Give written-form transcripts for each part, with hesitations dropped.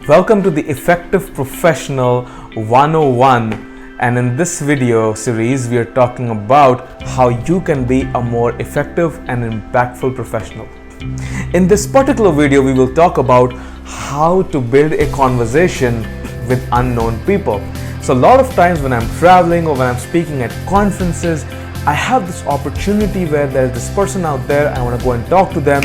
Welcome to the Effective Professional 101, and in this video series we are talking about how you can be a more effective and impactful professional. In this particular video we will talk about how to build a conversation with unknown people. So a lot of times when I'm traveling or when I'm speaking at conferences, I have this opportunity where there's this person out there, I want to go and talk to them,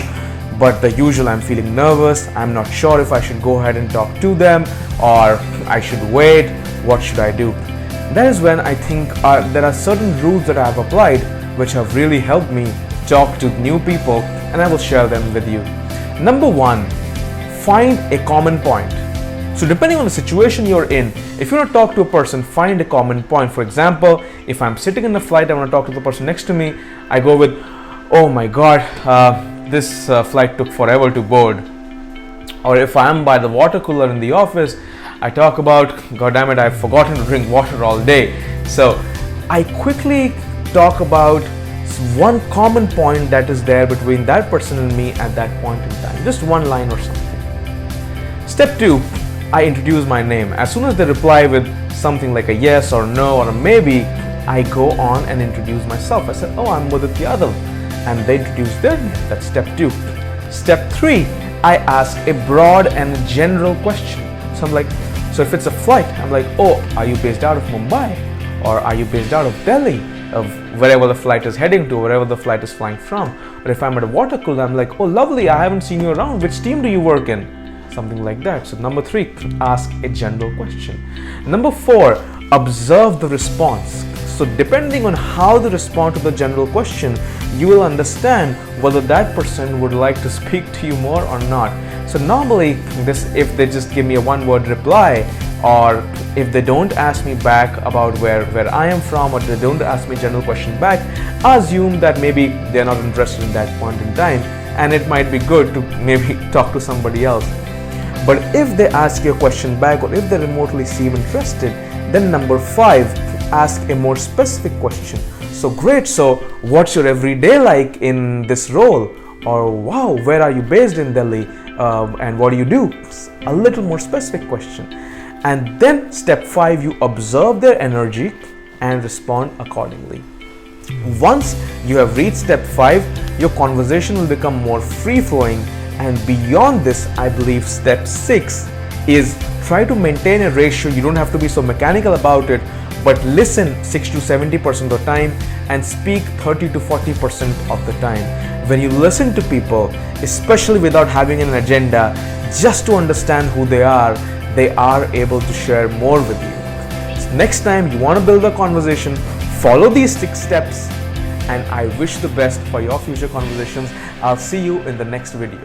but the usual, I'm feeling nervous, I'm not sure if I should go ahead and talk to them or I should wait, what should I do? That is when I think there are certain rules that I have applied which have really helped me talk to new people, and I will share them with you. Number one, find a common point. So depending on the situation you're in, if you want to talk to a person, find a common point. For example, if I'm sitting in a flight, I want to talk to the person next to me, I go with, oh my god, this flight took forever to board. Or if I'm by the water cooler in the office, I talk about, god damn it, I've forgotten to drink water all day. So I quickly talk about one common point that is there between that person and me at that point in time. Just one line or something. Step two, I introduce my name. As soon as they reply with something like a yes or no or a maybe, I go on and introduce myself. I said, oh, I'm Mudit Yadav. And they introduce their name. That's step two. Step three, I ask a broad and general question. So I'm like, so if it's a flight, I'm like, oh, are you based out of Mumbai? Or are you based out of Delhi? Of wherever the flight is heading to, wherever the flight is flying from. Or if I'm at a water cooler, I'm like, oh, lovely, I haven't seen you around. Which team do you work in? Something like that. So number three, ask a general question. Number four, observe the response. So depending on how they respond to the general question, you will understand whether that person would like to speak to you more or not. So normally, if they just give me a one-word reply, or if they don't ask me back about where I am from, or they don't ask me a general question back, I assume that maybe they're not interested in that point in time, and it might be good to maybe talk to somebody else. But if they ask you a question back, or if they remotely seem interested, then number five, ask a more specific question. So great, so what's your everyday like in this role? Or wow, where are you based in Delhi? And what do you do? A little more specific question. And then step five, you observe their energy and respond accordingly. Once you have reached step five, your conversation will become more free-flowing. And beyond this, I believe step six is try to maintain a ratio. You don't have to be so mechanical about it, but listen 60 to 70% of the time and speak 30 to 40% of the time. When you listen to people, especially without having an agenda, just to understand who they are able to share more with you. So next time you want to build a conversation, follow these 6 steps, and I wish the best for your future conversations. I'll see you in the next video.